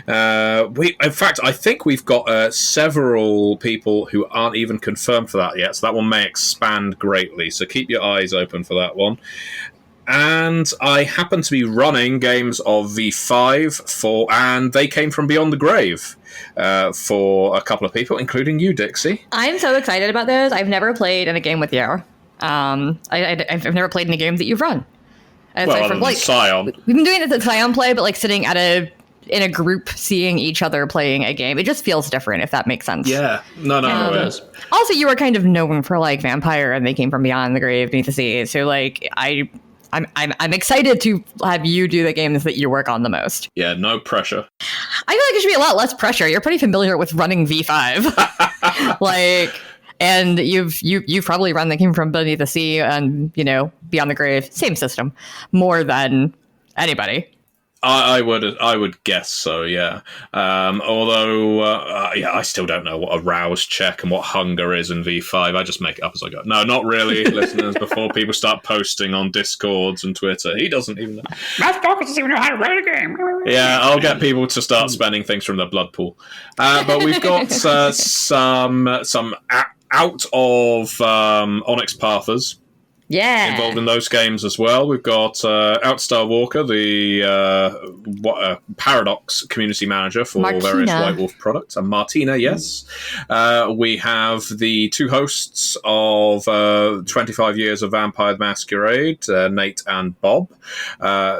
In fact, I think we've got several people who aren't even confirmed for that yet, so that one may expand greatly. So keep your eyes open for that one. And I happen to be running games of V5 and they came from Beyond the Grave for a couple of people, including you, Dixie. I'm so excited about those. I've never played in a game with you. I've never played in a game that you've run. Well, other than Scion. We've been doing this at Scion Play, but like sitting in a group, seeing each other playing a game, it just feels different, if that makes sense. Yeah, no, it is. Also, you were kind of known for like Vampire, and they came from Beyond the Grave, Beneath the Sea. So like, I'm excited to have you do the games that you work on the most. Yeah, no pressure. I feel like it should be a lot less pressure. You're pretty familiar with running V5, like. And you've probably run the game from Beneath the Sea and, you know, Beyond the Grave, same system, more than anybody. I would guess so, yeah. Although, I still don't know what a rouse check and what hunger is in V5. I just make it up as I go. No, not really, listeners, before people start posting on Discords and Twitter. He doesn't even know. Matt Dawkins doesn't even know how to run a game. Yeah, I'll get people to start spending things from their blood pool. But we've got some out of Onyx Pathers. Yeah. Involved in those games as well. We've got Outstar Walker, the Paradox community manager for various White Wolf products, and Martina, yes. We have the two hosts of 25 Years of Vampire the Masquerade, Nate and Bob.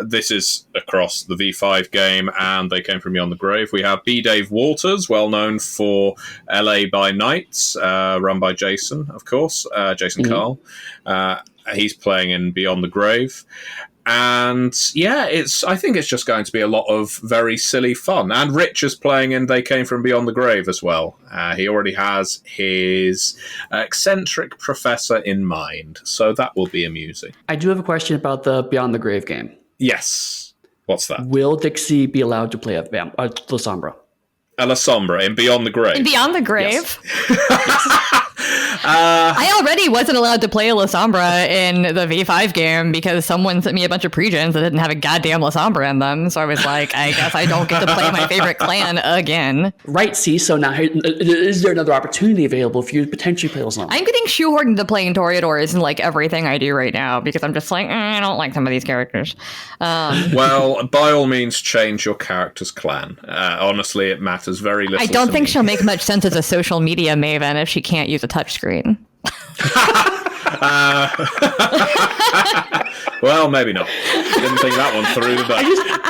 This is across the V5 game, and they came from Beyond the Grave. We have B. Dave Walters, well known for LA by Night, run by Jason, of course, Jason Carl. He's playing in Beyond the Grave. And yeah, I think it's just going to be a lot of very silly fun. And Rich is playing in They Came From Beyond the Grave as well. He already has his eccentric professor in mind. So that will be amusing. I do have a question about the Beyond the Grave game. Yes. What's that? Will Dixie be allowed to play La Sombra? La Sombra in Beyond the Grave. In Beyond the Grave? Yes. I already wasn't allowed to play La Sombra in the V5 game because someone sent me a bunch of pre-gens that didn't have a goddamn La Sombra in them. So I was like, I guess I don't get to play my favorite clan again. Right, see, so now is there another opportunity available for you to potentially play La Sombra? I'm getting shoehorned into playing Toreadors in like everything I do right now because I'm just like, I don't like some of these characters. Well, by all means, change your character's clan. Honestly, it matters very little. I don't think she'll make much sense as a social media maven if she can't use a touchscreen. Well, maybe not. Didn't think that one through. But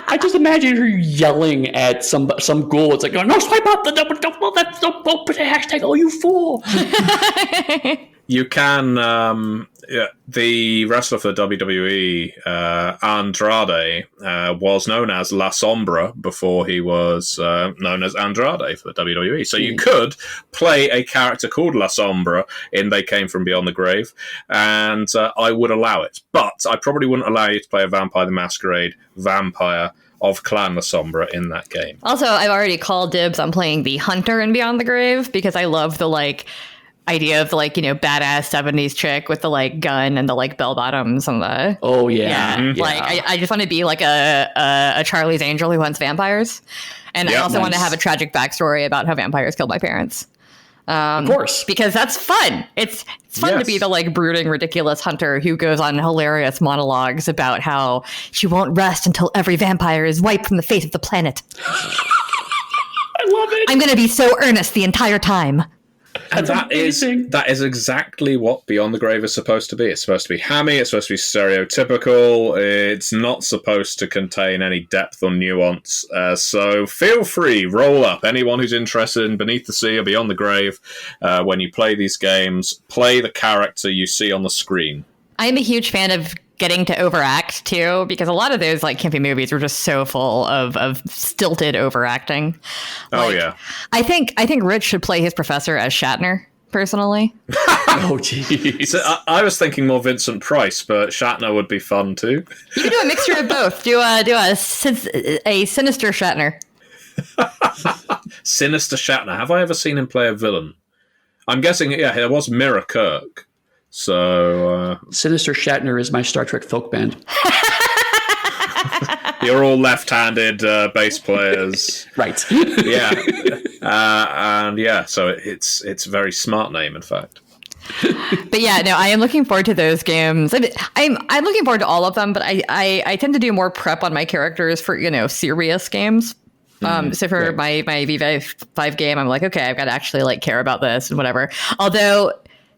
I just imagine her yelling at some ghoul. It's like, no, swipe up the double. That's the hashtag. Oh, you fool! You can. The wrestler for the WWE, Andrade, was known as La Sombra before he was known as Andrade for the WWE. So you could play a character called La Sombra in They Came From Beyond the Grave, and I would allow it. But I probably wouldn't allow you to play a Vampire the Masquerade vampire of Clan La Sombra in that game. Also, I've already called dibs on playing the Hunter in Beyond the Grave because I love the idea of the badass 70s chick with the gun and the bell bottoms and the I just want to be like a Charlie's Angel who hunts vampires, and I also want to have a tragic backstory about how vampires killed my parents. Of course, because that's fun. It's fun to be the brooding, ridiculous hunter who goes on hilarious monologues about how she won't rest until every vampire is wiped from the face of the planet. I love it. I'm going to be so earnest the entire time. And that is exactly what Beyond the Grave is supposed to be. It's supposed to be hammy, it's supposed to be stereotypical, it's not supposed to contain any depth or nuance. So feel free, roll up. Anyone who's interested in Beneath the Sea or Beyond the Grave, when you play these games, play the character you see on the screen. I'm a huge fan of getting to overact too, because a lot of those like campy movies were just so full of stilted overacting. Oh Like, yeah. I think Rich should play his professor as Shatner, personally. Oh, jeez. So I was thinking more Vincent Price, but Shatner would be fun too. You can do a mixture of both. Do a sinister Shatner. Sinister Shatner. Have I ever seen him play a villain? I'm guessing, yeah, there was Mirror Kirk. So Sinister Shatner is my Star Trek folk band. you're all left-handed bass players, Right. yeah, and yeah. So it's a very smart name, in fact. But yeah, no, I am looking forward to those games. I'm looking forward to all of them, but I tend to do more prep on my characters for serious games. So for my V5 game, I'm like, okay, I've got to actually like care about this and whatever. Although,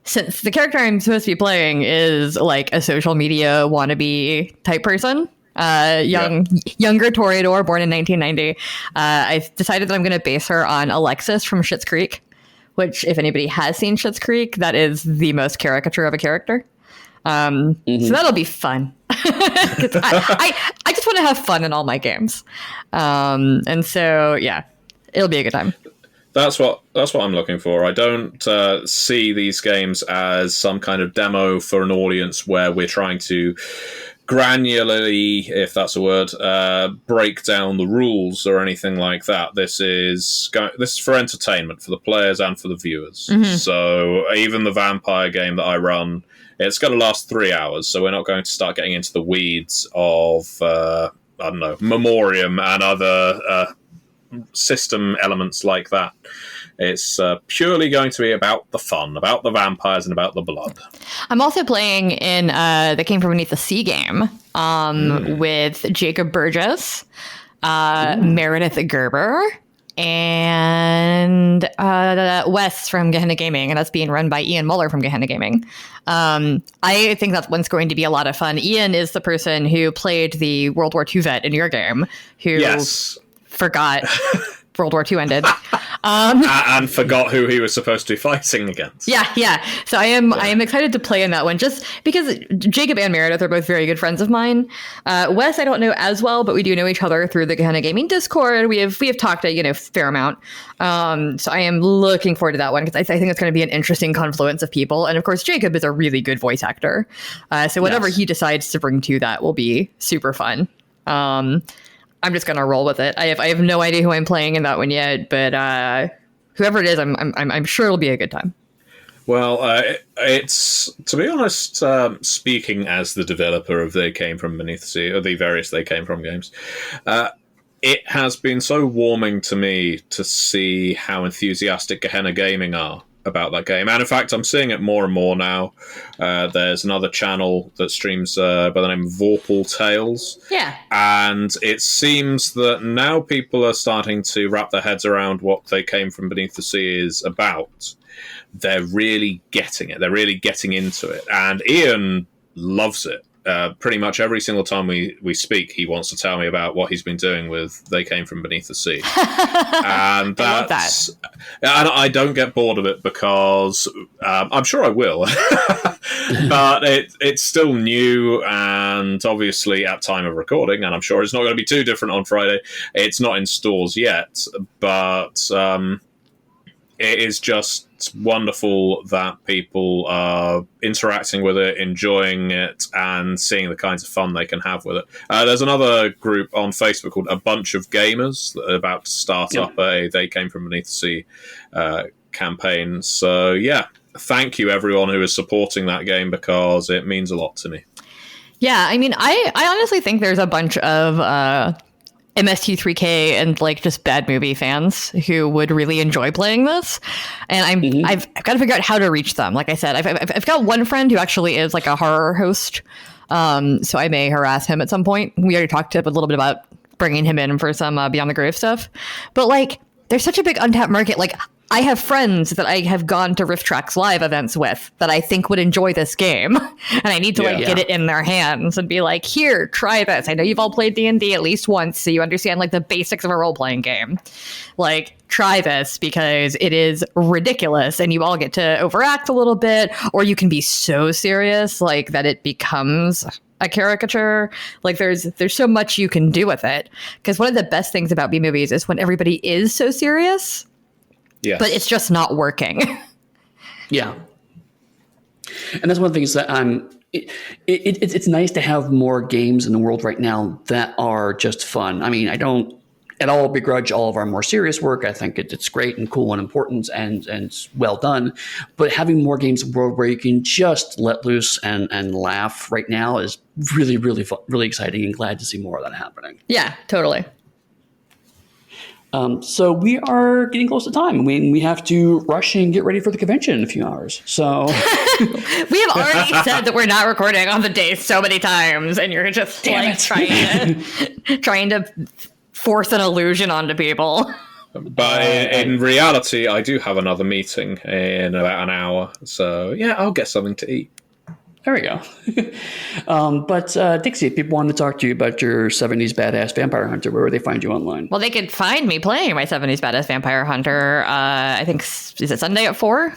since the character I'm supposed to be playing is like a social media wannabe type person, younger Toreador, born in 1990, I've decided that I'm going to base her on Alexis from Schitt's Creek, which, if anybody has seen Schitt's Creek, that is the most caricature of a character. So that'll be fun. I just want to have fun in all my games. And so, yeah, it'll be a good time. That's what I'm looking for. I don't see these games as some kind of demo for an audience where we're trying to granularly, if that's a word, break down the rules or anything like that. This is for entertainment for the players and for the viewers. So even the vampire game that I run, it's going to last 3 hours. So we're not going to start getting into the weeds of I don't know, Memoriam and other system elements like that. It's purely going to be about the fun, about the vampires, and about the blood. I'm also playing in the Came From Beneath the Sea game with Jacob Burgess, Meredith Gerber, and Wes from Gehenna Gaming, and that's being run by Ian Muller from Gehenna Gaming. I think that one's going to be a lot of fun. Ian is the person who played the World War II vet in your game, who forgot World War II ended. And forgot who he was supposed to be fighting against. Yeah. So I am excited to play in that one, just because Jacob and Meredith are both very good friends of mine. Wes, I don't know as well, but we do know each other through the Gehenna Gaming Discord. We have talked a fair amount. So I am looking forward to that one, because I think it's going to be an interesting confluence of people. And of course, Jacob is a really good voice actor. So whatever he decides to bring to that will be super fun. I'm just gonna roll with it. I have no idea who I'm playing in that one yet, but whoever it is, I'm sure it'll be a good time. Well, it's, to be honest, speaking as the developer of They Came From Beneath the Sea, or the various They Came From games, it has been so warming to me to see how enthusiastic Gehenna Gaming are about that game. And in fact, I'm seeing it more and more now. There's another channel that streams by the name of Vorpal Tales. Yeah. And it seems that now people are starting to wrap their heads around what They Came From Beneath the Sea is about. They're really getting it. They're really getting into it. And Ian loves it. Pretty much every single time we speak, he wants to tell me about what he's been doing with They Came From Beneath the Sea. And that's, and I don't get bored of it, because I'm sure I will. But it's still new, and obviously at time of recording, and I'm sure it's not going to be too different on Friday. It's not in stores yet, but it is just wonderful that people are interacting with it, enjoying it, and seeing the kinds of fun they can have with it. There's another group on Facebook called A Bunch of Gamers that are about to start up a They Came From Beneath the Sea campaign. So, yeah, thank you, everyone who is supporting that game, because it means a lot to me. Yeah, I mean, I honestly think there's a bunch of MST3K and like just bad movie fans who would really enjoy playing this, and I've got to figure out how to reach them. Like I said, I've got one friend who actually is like a horror host, so I may harass him at some point. We already talked a little bit about bringing him in for some Beyond the Grave stuff, but like there's such a big untapped market. Like I have friends that I have gone to Rift Tracks live events with that I think would enjoy this game, and I need to get it in their hands and be like, here, try this. I know you've all played D&D at least once, so you understand like the basics of a role-playing game. Like, try this, because it is ridiculous, and you all get to overact a little bit, or you can be so serious like that it becomes a caricature. Like there's so much you can do with it. Because one of the best things about B movies is when everybody is so serious, Yes. but it's just not working. Yeah. And that's one of the things that it's nice to have more games in the world right now that are just fun. I mean, I don't at all begrudge all of our more serious work. I think it's great and cool and important and well done. But having more games in the world where you can just let loose and laugh right now is really, really fun, really exciting, and glad to see more of that happening. Yeah, totally. So we are getting close to time. We have to rush and get ready for the convention in a few hours. So We have already said that we're not recording on the day so many times, and you're just like trying to force an illusion onto people. But in reality, I do have another meeting in about an hour. So, yeah, I'll get something to eat. there we go. But Dixie, if people want to talk to you about your 70s badass vampire hunter, where would they find you online? Well, they could find me playing my 70s Badass Vampire Hunter. I think, is it Sunday at 4?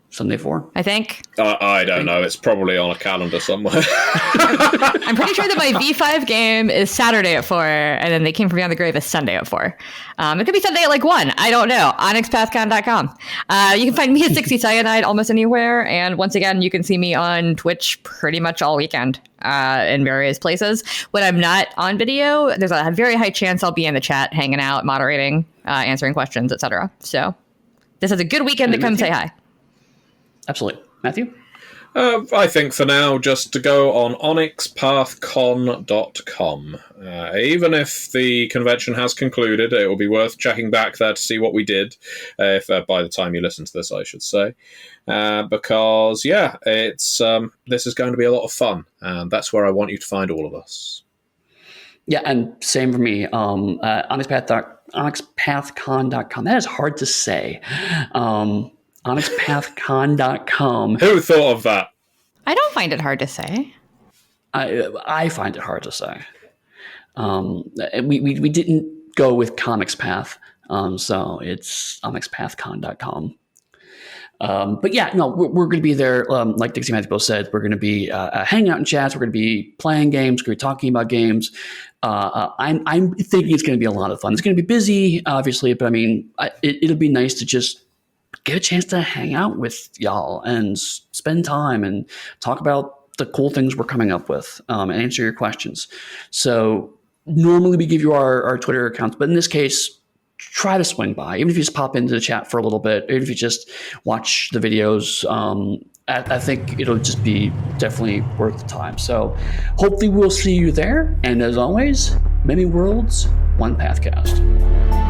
Sunday 4? I think. I don't know. It's probably on a calendar somewhere. I'm pretty sure that my V5 game is Saturday at 4, and then They Came From Beyond the Grave is Sunday at 4. It could be Sunday at like 1. I don't know. OnyxPathCon.com. You can find me at 60 Cyanide almost anywhere. And once again, you can see me on Twitch pretty much all weekend in various places. When I'm not on video, there's a very high chance I'll be in the chat, hanging out, moderating, answering questions, etc. So this is a good weekend to come say hi. Absolutely. Matthew? I think for now, just to go on onyxpathcon.com. Even if the convention has concluded, it will be worth checking back there to see what we did, if by the time you listen to this, I should say. Because, yeah, it's this is going to be a lot of fun, and that's where I want you to find all of us. Yeah, and same for me. OnyxPathCon.com. That is hard to say. OnyxPathCon.com. Who thought of that? I don't find it hard to say. I find it hard to say. We didn't go with Comics Path, so it's OnyxPathCon.com. But yeah, no, we're going to be there. Like Dixie and Matthew both said, we're going to be hanging out in chats. We're going to be playing games. We're going to be talking about games. I'm thinking it's going to be a lot of fun. It's going to be busy, obviously, but I mean, it'll be nice to just get a chance to hang out with y'all and spend time and talk about the cool things we're coming up with and answer your questions. So normally we give you our Twitter accounts, but in this case, try to swing by. Even if you just pop into the chat for a little bit, even if you just watch the videos, I think it'll just be definitely worth the time. So hopefully we'll see you there. And as always, many worlds, one Pathcast.